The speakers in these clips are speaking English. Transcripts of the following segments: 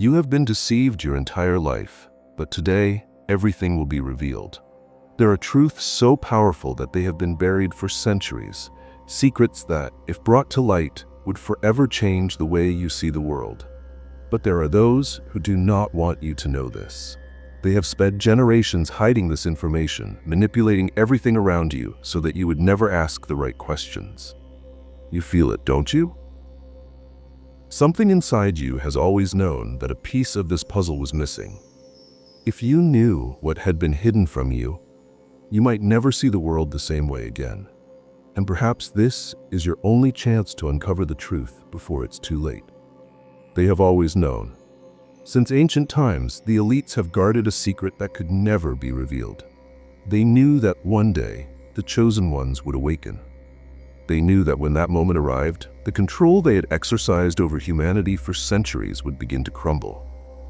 You have been deceived your entire life, but today, everything will be revealed. There are truths so powerful that they have been buried for centuries, secrets that, if brought to light, would forever change the way you see the world. But there are those who do not want you to know this. They have spent generations hiding this information, manipulating everything around you so that you would never ask the right questions. You feel it, don't you? Something inside you has always known that a piece of this puzzle was missing. If you knew what had been hidden from you, you might never see the world the same way again. And perhaps this is your only chance to uncover the truth before it's too late. They have always known. Since ancient times, the elites have guarded a secret that could never be revealed. They knew that one day, the chosen ones would awaken. They knew that when that moment arrived, the control they had exercised over humanity for centuries would begin to crumble.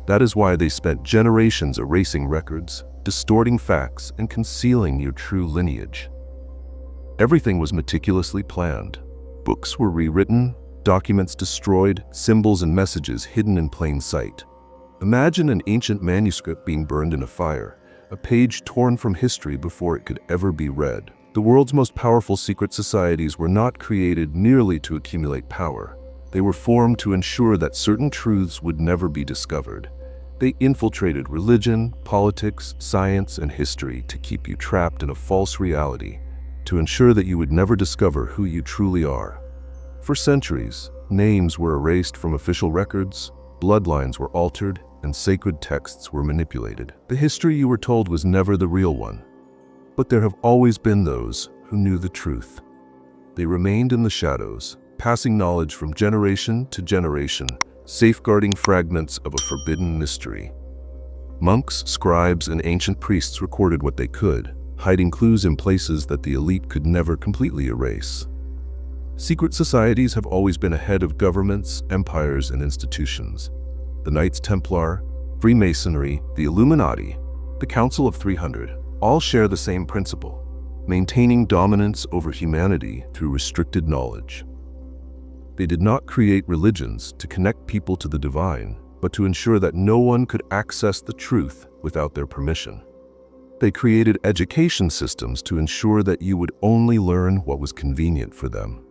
That is why they spent generations erasing records, distorting facts, and concealing your true lineage. Everything was meticulously planned. Books were rewritten, documents destroyed, symbols and messages hidden in plain sight. Imagine an ancient manuscript being burned in a fire, a page torn from history before it could ever be read. The world's most powerful secret societies were not created merely to accumulate power. They were formed to ensure that certain truths would never be discovered. They infiltrated religion, politics, science, and history to keep you trapped in a false reality, to ensure that you would never discover who you truly are. For centuries, names were erased from official records, bloodlines were altered, and sacred texts were manipulated. The history you were told was never the real one. But there have always been those who knew the truth. They remained in the shadows, passing knowledge from generation to generation, safeguarding fragments of a forbidden mystery. Monks, scribes, and ancient priests recorded what they could, hiding clues in places that the elite could never completely erase. Secret societies have always been ahead of governments, empires, and institutions. The Knights Templar, Freemasonry, the Illuminati, the Council of 300, all share the same principle: maintaining dominance over humanity through restricted knowledge. They did not create religions to connect people to the divine, but to ensure that no one could access the truth without their permission. They created education systems to ensure that you would only learn what was convenient for them.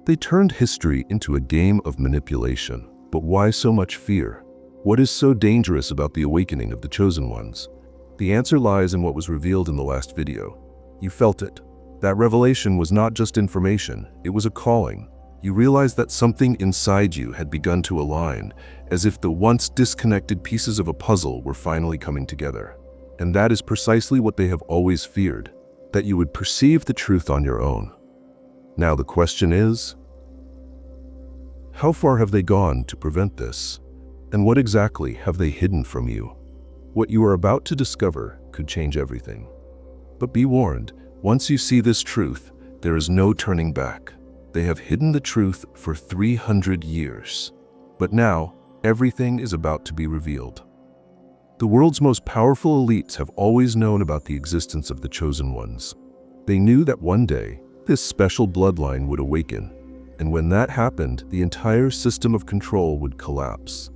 They turned history into a game of manipulation. But why so much fear? What is so dangerous about the awakening of the chosen ones? The answer lies in what was revealed in the last video. You felt it. That revelation was not just information, it was a calling. You realized that something inside you had begun to align, as if the once disconnected pieces of a puzzle were finally coming together. And that is precisely what they have always feared, that you would perceive the truth on your own. Now the question is, how far have they gone to prevent this? And what exactly have they hidden from you? What you are about to discover could change everything. But be warned, once you see this truth, there is no turning back. They have hidden the truth for 300 years. But now, everything is about to be revealed. The world's most powerful elites have always known about the existence of the chosen ones. They knew that one day, this special bloodline would awaken. And when that happened, the entire system of control would collapse.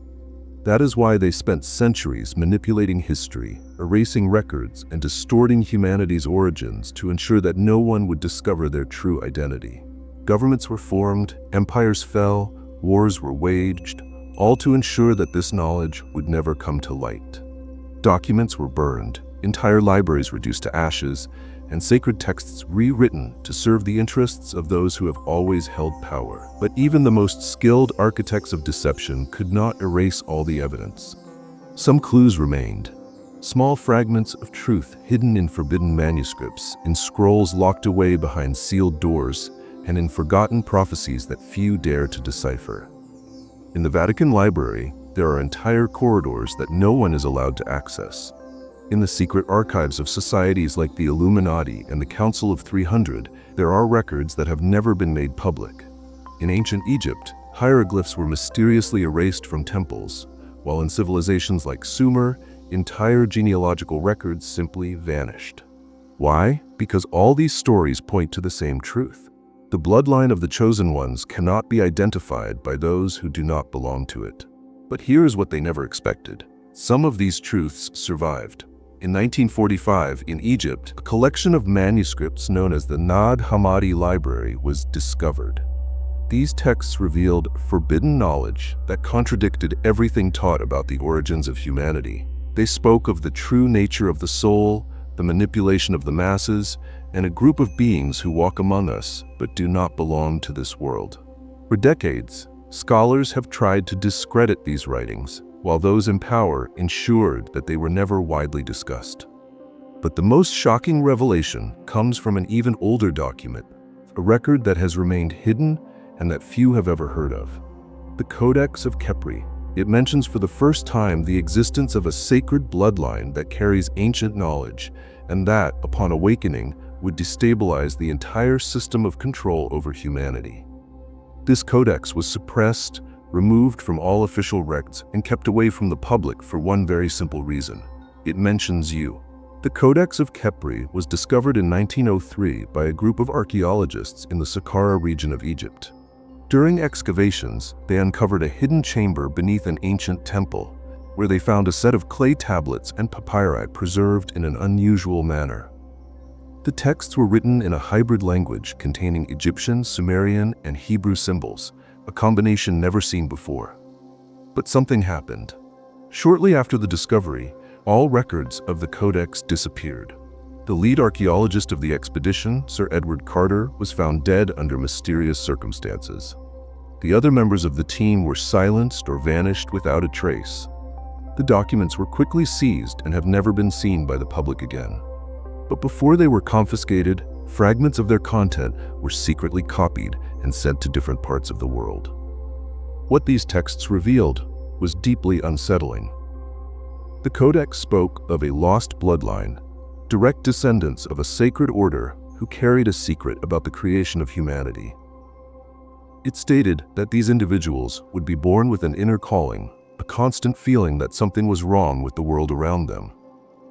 That is why they spent centuries manipulating history, erasing records, and distorting humanity's origins to ensure that no one would discover their true identity. Governments were formed, empires fell, wars were waged, all to ensure that this knowledge would never come to light. Documents were burned, entire libraries reduced to ashes, and sacred texts rewritten to serve the interests of those who have always held power. But even the most skilled architects of deception could not erase all the evidence. Some clues remained. Small fragments of truth hidden in forbidden manuscripts, in scrolls locked away behind sealed doors, and in forgotten prophecies that few dare to decipher. In the Vatican Library, there are entire corridors that no one is allowed to access. In the secret archives of societies like the Illuminati and the Council of 300, there are records that have never been made public. In ancient Egypt, hieroglyphs were mysteriously erased from temples, while in civilizations like Sumer, entire genealogical records simply vanished. Why? Because all these stories point to the same truth. The bloodline of the chosen ones cannot be identified by those who do not belong to it. But here is what they never expected. Some of these truths survived. In 1945, in Egypt, a collection of manuscripts known as the Nag Hammadi Library was discovered. These texts revealed forbidden knowledge that contradicted everything taught about the origins of humanity. They spoke of the true nature of the soul, the manipulation of the masses, and a group of beings who walk among us but do not belong to this world. For decades, scholars have tried to discredit these writings, while those in power ensured that they were never widely discussed. But the most shocking revelation comes from an even older document, a record that has remained hidden and that few have ever heard of. The Codex of Khepri. It mentions for the first time the existence of a sacred bloodline that carries ancient knowledge, and that, upon awakening, would destabilize the entire system of control over humanity. This codex was suppressed, removed from all official records, and kept away from the public for one very simple reason. It mentions you. The Codex of Khepri was discovered in 1903 by a group of archaeologists in the Saqqara region of Egypt. During excavations, they uncovered a hidden chamber beneath an ancient temple, where they found a set of clay tablets and papyri preserved in an unusual manner. The texts were written in a hybrid language containing Egyptian, Sumerian, and Hebrew symbols, a combination never seen before. But something happened. Shortly after the discovery, all records of the codex disappeared. The lead archaeologist of the expedition, Sir Edward Carter, was found dead under mysterious circumstances. The other members of the team were silenced or vanished without a trace. The documents were quickly seized and have never been seen by the public again. But before they were confiscated, fragments of their content were secretly copied and sent to different parts of the world. What these texts revealed was deeply unsettling. The Codex spoke of a lost bloodline, direct descendants of a sacred order who carried a secret about the creation of humanity. It stated that these individuals would be born with an inner calling, a constant feeling that something was wrong with the world around them.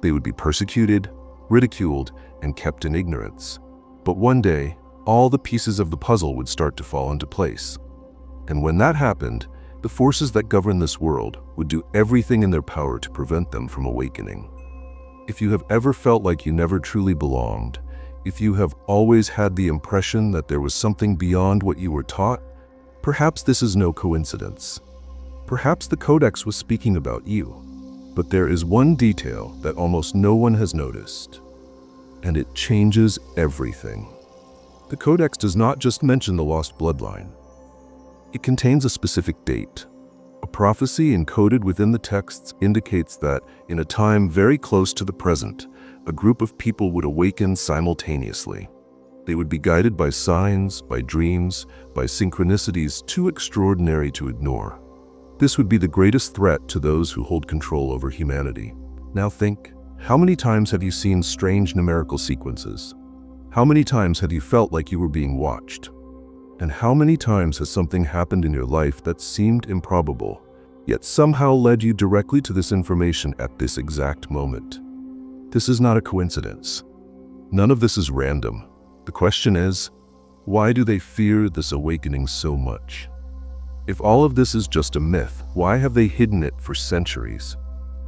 They would be persecuted, ridiculed, and kept in ignorance. But one day, all the pieces of the puzzle would start to fall into place. And when that happened, the forces that govern this world would do everything in their power to prevent them from awakening. If you have ever felt like you never truly belonged, if you have always had the impression that there was something beyond what you were taught, perhaps this is no coincidence. Perhaps the Codex was speaking about you. But there is one detail that almost no one has noticed, and it changes everything. The Codex does not just mention the lost bloodline. It contains a specific date. A prophecy encoded within the texts indicates that, in a time very close to the present, a group of people would awaken simultaneously. They would be guided by signs, by dreams, by synchronicities too extraordinary to ignore. This would be the greatest threat to those who hold control over humanity. Now think, how many times have you seen strange numerical sequences? How many times have you felt like you were being watched? And how many times has something happened in your life that seemed improbable, yet somehow led you directly to this information at this exact moment? This is not a coincidence. None of this is random. The question is, why do they fear this awakening so much? If all of this is just a myth, why have they hidden it for centuries?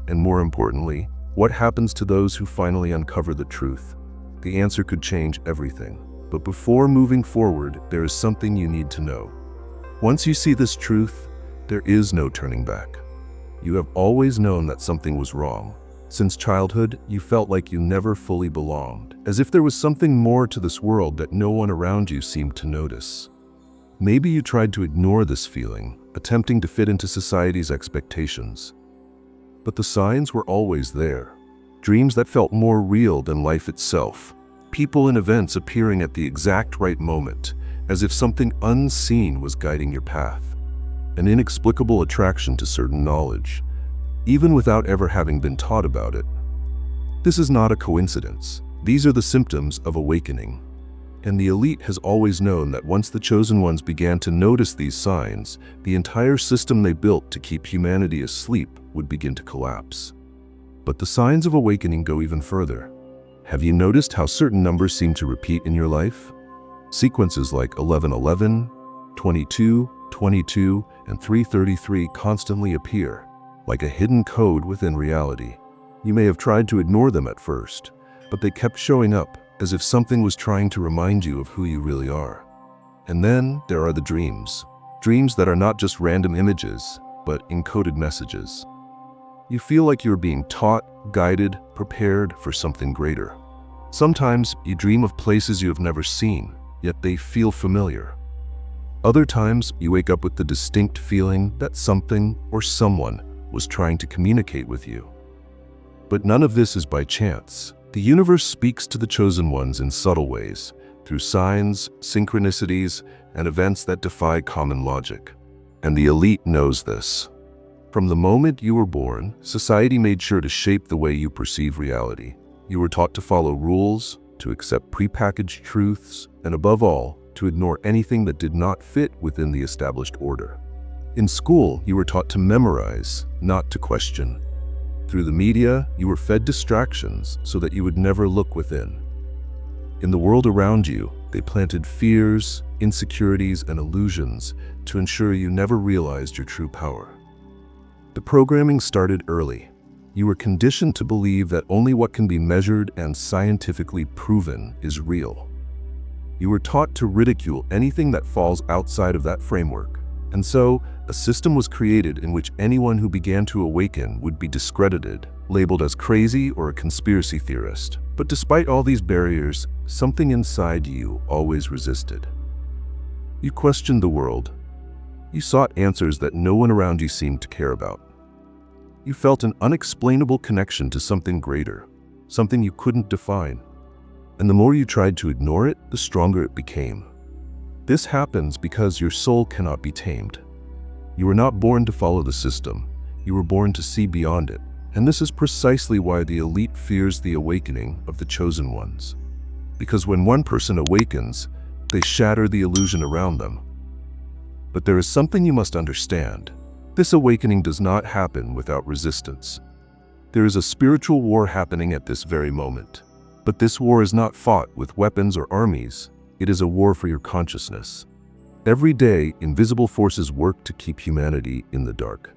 And more importantly, what happens to those who finally uncover the truth? The answer could change everything. But before moving forward, there is something you need to know. Once you see this truth, there is no turning back. You have always known that something was wrong. Since childhood, you felt like you never fully belonged, as if there was something more to this world that no one around you seemed to notice. Maybe you tried to ignore this feeling, attempting to fit into society's expectations. But the signs were always there. Dreams that felt more real than life itself. People and events appearing at the exact right moment, as if something unseen was guiding your path. An inexplicable attraction to certain knowledge, even without ever having been taught about it. This is not a coincidence. These are the symptoms of awakening. And the elite has always known that once the chosen ones began to notice these signs, the entire system they built to keep humanity asleep would begin to collapse. But the signs of awakening go even further. Have you noticed how certain numbers seem to repeat in your life? Sequences like 1111, 22, 22, and 333 constantly appear, like a hidden code within reality. You may have tried to ignore them at first, but they kept showing up as if something was trying to remind you of who you really are. And then there are the dreams. Dreams that are not just random images, but encoded messages. You feel like you're being taught, guided, prepared for something greater. Sometimes you dream of places you have never seen, yet they feel familiar. Other times you wake up with the distinct feeling that something or someone was trying to communicate with you. But none of this is by chance. The universe speaks to the chosen ones in subtle ways, through signs, synchronicities, and events that defy common logic. And the elite knows this. From the moment you were born, society made sure to shape the way you perceive reality. You were taught to follow rules, to accept prepackaged truths, and above all, to ignore anything that did not fit within the established order. In school, you were taught to memorize, not to question. Through the media, you were fed distractions so that you would never look within. In the world around you, they planted fears, insecurities, and illusions to ensure you never realized your true power. The programming started early. You were conditioned to believe that only what can be measured and scientifically proven is real. You were taught to ridicule anything that falls outside of that framework. And so, a system was created in which anyone who began to awaken would be discredited, labeled as crazy or a conspiracy theorist. But despite all these barriers, something inside you always resisted. You questioned the world. You sought answers that no one around you seemed to care about. You felt an unexplainable connection to something greater, something you couldn't define. And the more you tried to ignore it, the stronger it became. This happens because your soul cannot be tamed. You were not born to follow the system. You were born to see beyond it. And this is precisely why the elite fears the awakening of the chosen ones. Because when one person awakens, they shatter the illusion around them. But there is something you must understand. This awakening does not happen without resistance. There is a spiritual war happening at this very moment. But this war is not fought with weapons or armies. It is a war for your consciousness. Every day, invisible forces work to keep humanity in the dark.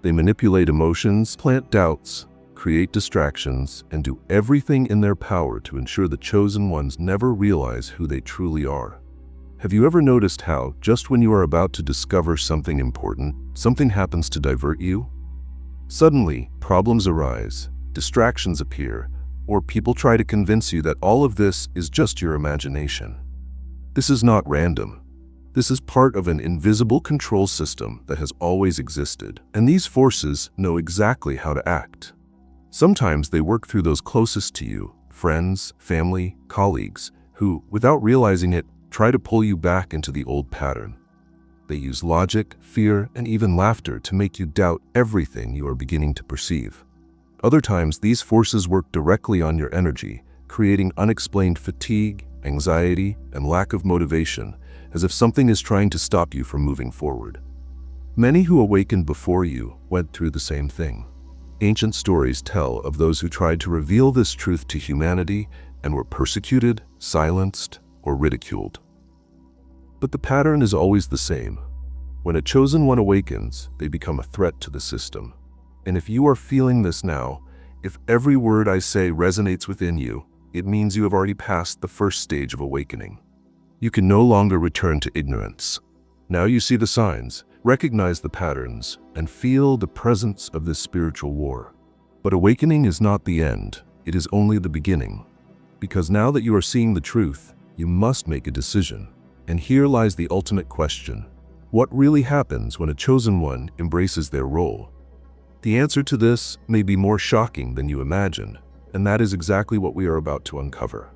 They manipulate emotions, plant doubts, create distractions, and do everything in their power to ensure the chosen ones never realize who they truly are. Have you ever noticed how, just when you are about to discover something important, something happens to divert you? Suddenly, problems arise, distractions appear, or people try to convince you that all of this is just your imagination. This is not random. This is part of an invisible control system that has always existed, and these forces know exactly how to act. Sometimes they work through those closest to you, friends, family, colleagues, who, without realizing it, try to pull you back into the old pattern. They use logic, fear, and even laughter to make you doubt everything you are beginning to perceive. Other times, these forces work directly on your energy, creating unexplained fatigue, anxiety, and lack of motivation, as if something is trying to stop you from moving forward. Many who awakened before you went through the same thing. Ancient stories tell of those who tried to reveal this truth to humanity and were persecuted, silenced, or ridiculed. But the pattern is always the same. When a chosen one awakens, they become a threat to the system. And if you are feeling this now, if every word I say resonates within you, it means you have already passed the first stage of awakening. You can no longer return to ignorance. Now you see the signs, recognize the patterns, and feel the presence of this spiritual war. But awakening is not the end, it is only the beginning. Because now that you are seeing the truth, you must make a decision. And here lies the ultimate question. What really happens when a chosen one embraces their role? The answer to this may be more shocking than you imagine, and that is exactly what we are about to uncover.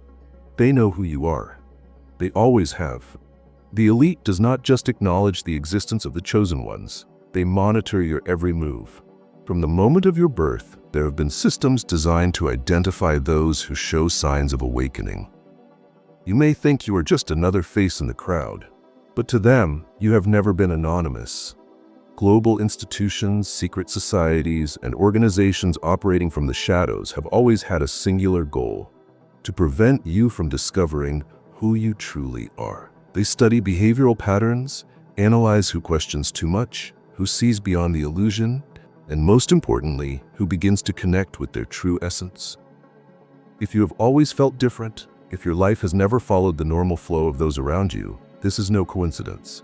They know who you are. They always have. The elite does not just acknowledge the existence of the chosen ones, they monitor your every move. From the moment of your birth, there have been systems designed to identify those who show signs of awakening. You may think you are just another face in the crowd, but to them, you have never been anonymous. Global institutions, secret societies, and organizations operating from the shadows have always had a singular goal: to prevent you from discovering who you truly are. They study behavioral patterns, analyze who questions too much, who sees beyond the illusion, and most importantly, who begins to connect with their true essence. If you have always felt different, if your life has never followed the normal flow of those around you, this is no coincidence.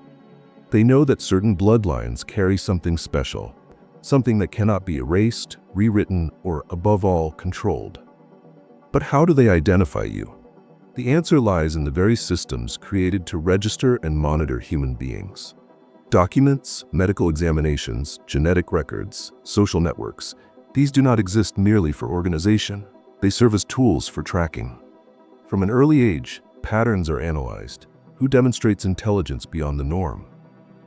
They know that certain bloodlines carry something special, something that cannot be erased, rewritten, or above all, controlled. But how do they identify you? The answer lies in the very systems created to register and monitor human beings. Documents, medical examinations, genetic records, social networks, these do not exist merely for organization. They serve as tools for tracking. From an early age, patterns are analyzed. Who demonstrates intelligence beyond the norm?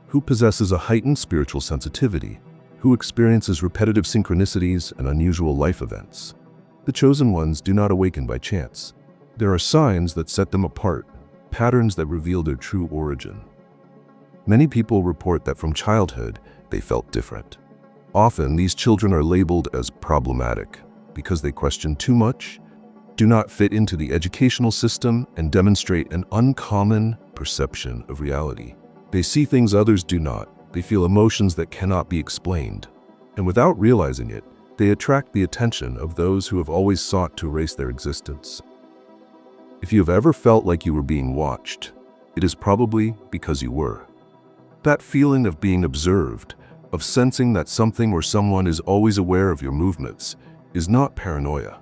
Who possesses a heightened spiritual sensitivity? Who experiences repetitive synchronicities and unusual life events? The chosen ones do not awaken by chance. There are signs that set them apart, patterns that reveal their true origin. Many people report that from childhood, they felt different. Often, these children are labeled as problematic because they question too much, do not fit into the educational system, and demonstrate an uncommon perception of reality. They see things others do not. They feel emotions that cannot be explained. And without realizing it, they attract the attention of those who have always sought to erase their existence. If you have ever felt like you were being watched, it is probably because you were. That feeling of being observed, of sensing that something or someone is always aware of your movements, is not paranoia.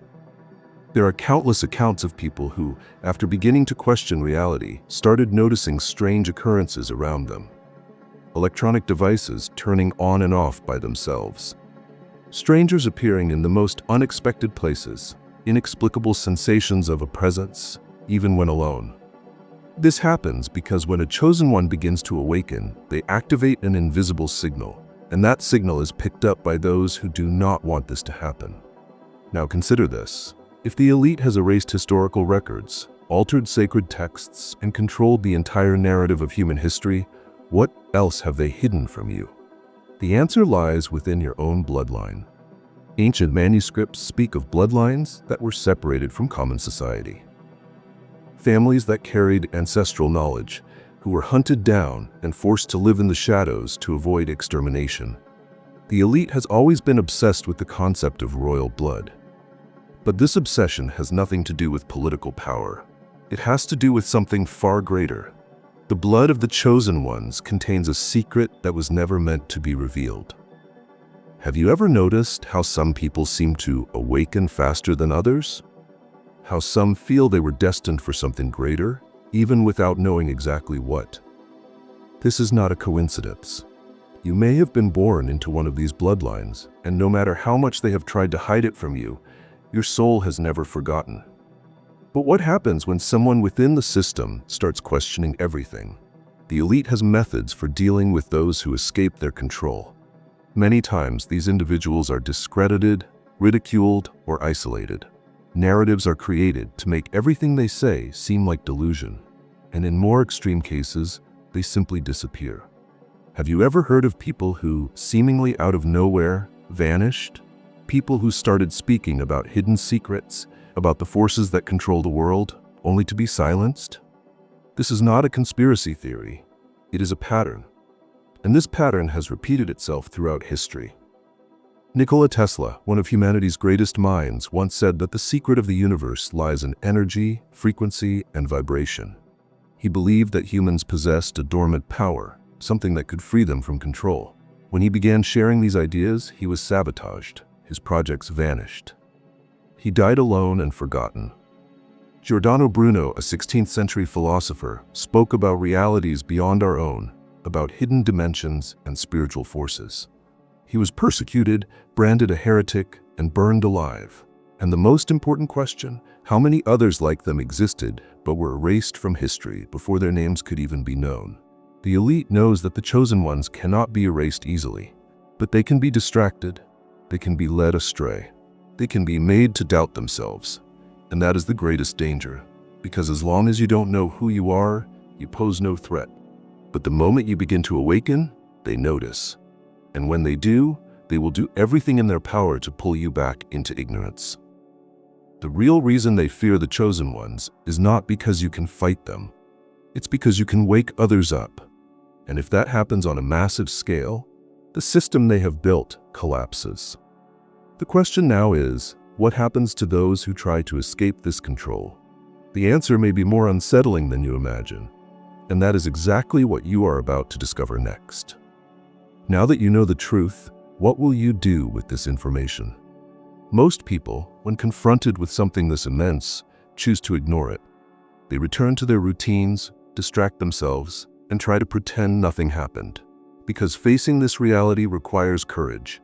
There are countless accounts of people who, after beginning to question reality, started noticing strange occurrences around them. Electronic devices turning on and off by themselves. Strangers appearing in the most unexpected places. Inexplicable sensations of a presence, even when alone. This happens because when a chosen one begins to awaken, they activate an invisible signal, and that signal is picked up by those who do not want this to happen. Now consider this. If the elite has erased historical records, altered sacred texts, and controlled the entire narrative of human history, what else have they hidden from you? The answer lies within your own bloodline. Ancient manuscripts speak of bloodlines that were separated from common society. Families that carried ancestral knowledge, who were hunted down and forced to live in the shadows to avoid extermination. The elite has always been obsessed with the concept of royal blood. But this obsession has nothing to do with political power. It has to do with something far greater. The blood of the chosen ones contains a secret that was never meant to be revealed. Have you ever noticed how some people seem to awaken faster than others? How some feel they were destined for something greater, even without knowing exactly what? This is not a coincidence. You may have been born into one of these bloodlines, and no matter how much they have tried to hide it from you, your soul has never forgotten. But what happens when someone within the system starts questioning everything? The elite has methods for dealing with those who escape their control. Many times, these individuals are discredited, ridiculed, or isolated. Narratives are created to make everything they say seem like delusion, and in more extreme cases, they simply disappear. Have you ever heard of people who, seemingly out of nowhere, vanished? People who started speaking about hidden secrets, about the forces that control the world, only to be silenced? This is not a conspiracy theory. It is a pattern. And this pattern has repeated itself throughout history. Nikola Tesla, one of humanity's greatest minds, once said that the secret of the universe lies in energy, frequency, and vibration. He believed that humans possessed a dormant power, something that could free them from control. When he began sharing these ideas, he was sabotaged. His projects vanished. He died alone and forgotten. Giordano Bruno, a 16th century philosopher, spoke about realities beyond our own, about hidden dimensions and spiritual forces. He was persecuted, branded a heretic, and burned alive. And the most important question, how many others like them existed but were erased from history before their names could even be known? The elite knows that the chosen ones cannot be erased easily, but they can be distracted. They can be led astray. They can be made to doubt themselves. And that is the greatest danger, because as long as you don't know who you are, you pose no threat. But the moment you begin to awaken, they notice. And when they do, they will do everything in their power to pull you back into ignorance. The real reason they fear the chosen ones is not because you can fight them. It's because you can wake others up. And if that happens on a massive scale, the system they have built collapses. The question now is, what happens to those who try to escape this control? The answer may be more unsettling than you imagine, and that is exactly what you are about to discover next. Now that you know the truth, what will you do with this information? Most people, when confronted with something this immense, choose to ignore it. They return to their routines, distract themselves, and try to pretend nothing happened. Because facing this reality requires courage.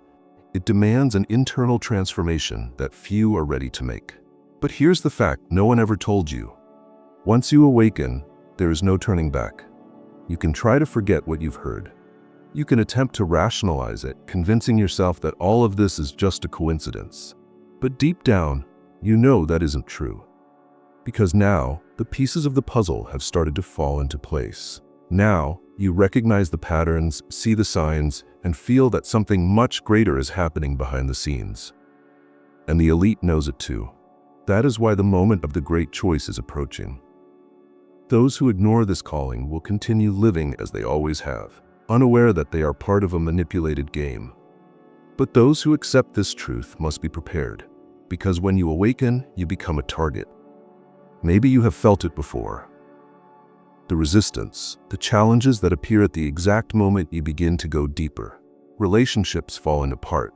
It demands an internal transformation that few are ready to make. But here's the fact no one ever told you. Once you awaken, there is no turning back. You can try to forget what you've heard. You can attempt to rationalize it, convincing yourself that all of this is just a coincidence. But deep down, you know that isn't true. Because now, the pieces of the puzzle have started to fall into place. Now, you recognize the patterns, see the signs, and feel that something much greater is happening behind the scenes. And the elite knows it too. That is why the moment of the great choice is approaching. Those who ignore this calling will continue living as they always have, unaware that they are part of a manipulated game. But those who accept this truth must be prepared, because when you awaken, you become a target. Maybe you have felt it before. The resistance, the challenges that appear at the exact moment you begin to go deeper. Relationships falling apart,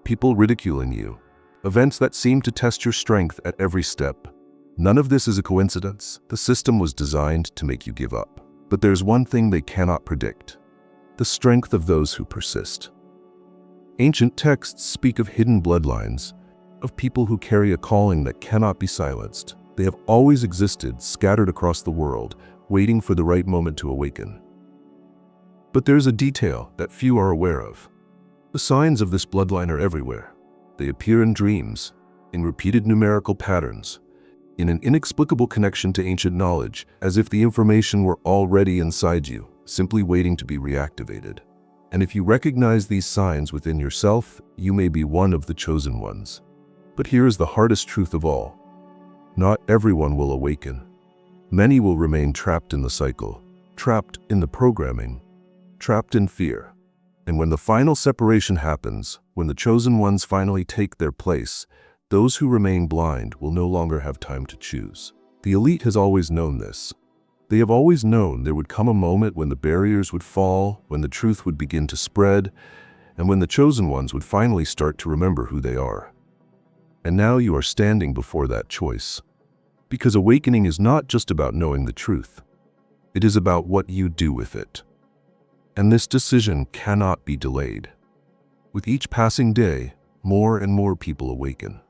people ridiculing you, events that seem to test your strength at every step. None of this is a coincidence. The system was designed to make you give up. But there's one thing they cannot predict: the strength of those who persist. Ancient texts speak of hidden bloodlines, of people who carry a calling that cannot be silenced. They have always existed, scattered across the world, waiting for the right moment to awaken. But there's a detail that few are aware of. The signs of this bloodline are everywhere. They appear in dreams, in repeated numerical patterns, in an inexplicable connection to ancient knowledge, as if the information were already inside you, simply waiting to be reactivated. And if you recognize these signs within yourself, you may be one of the chosen ones. But here is the hardest truth of all. Not everyone will awaken. Many will remain trapped in the cycle, trapped in the programming, trapped in fear. And when the final separation happens, when the chosen ones finally take their place, those who remain blind will no longer have time to choose. The elite has always known this. They have always known there would come a moment when the barriers would fall, when the truth would begin to spread, and when the chosen ones would finally start to remember who they are. And now you are standing before that choice. Because awakening is not just about knowing the truth. It is about what you do with it. And this decision cannot be delayed. With each passing day, more and more people awaken.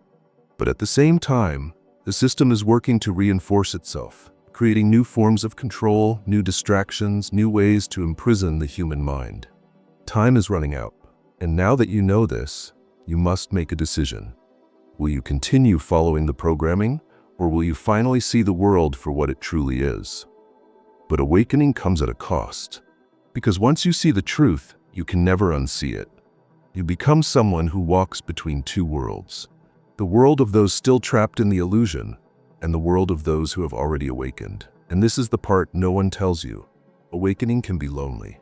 But at the same time, the system is working to reinforce itself, creating new forms of control, new distractions, new ways to imprison the human mind. Time is running out, and now that you know this, you must make a decision. Will you continue following the programming, or will you finally see the world for what it truly is? But awakening comes at a cost, because once you see the truth, you can never unsee it. You become someone who walks between two worlds, the world of those still trapped in the illusion, and the world of those who have already awakened. And this is the part no one tells you. Awakening can be lonely.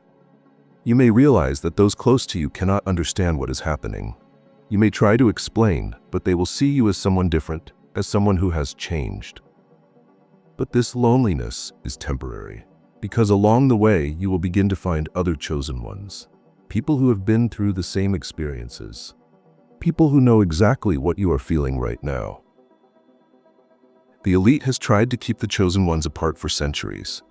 You may realize that those close to you cannot understand what is happening. You may try to explain, but they will see you as someone different, as someone who has changed. But this loneliness is temporary, because along the way you will begin to find other chosen ones, people who have been through the same experiences, people who know exactly what you are feeling right now. The elite has tried to keep the chosen ones apart for centuries.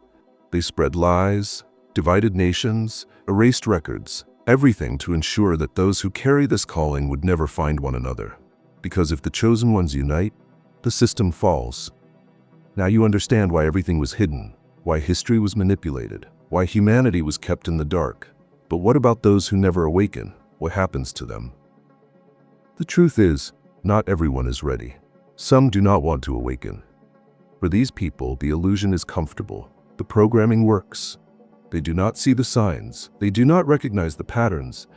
They spread lies, divided nations, erased records, everything to ensure that those who carry this calling would never find one another. Because if the chosen ones unite, the system falls. Now you understand why everything was hidden, why history was manipulated, why humanity was kept in the dark. But what about those who never awaken? What happens to them? The truth is, not everyone is ready. Some do not want to awaken. For these people, the illusion is comfortable. The programming works. They do not see the signs. They do not recognize the patterns.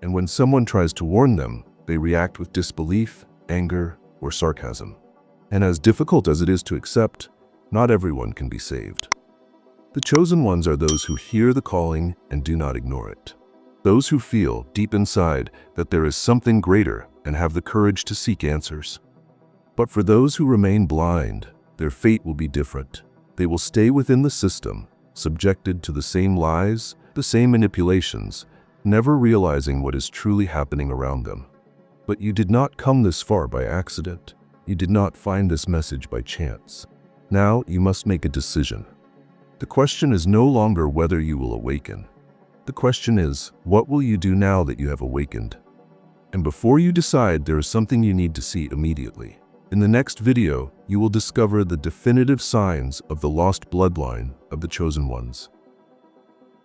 And when someone tries to warn them, they react with disbelief, anger, or sarcasm. And as difficult as it is to accept, not everyone can be saved. The chosen ones are those who hear the calling and do not ignore it. Those who feel deep inside that there is something greater and have the courage to seek answers. But for those who remain blind, their fate will be different. They will stay within the system, subjected to the same lies, the same manipulations, never realizing what is truly happening around them. But you did not come this far by accident. You did not find this message by chance. Now you must make a decision. The question is no longer whether you will awaken. The question is, what will you do now that you have awakened? And before you decide, there is something you need to see immediately. In the next video, you will discover the definitive signs of the lost bloodline of the chosen ones.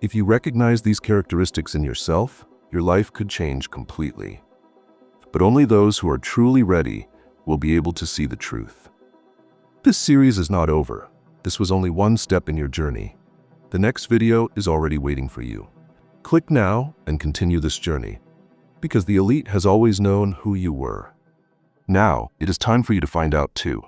If you recognize these characteristics in yourself, your life could change completely. But only those who are truly ready will be able to see the truth. This series is not over. This was only one step in your journey. The next video is already waiting for you. Click now and continue this journey, because the elite has always known who you were. Now, it is time for you to find out too.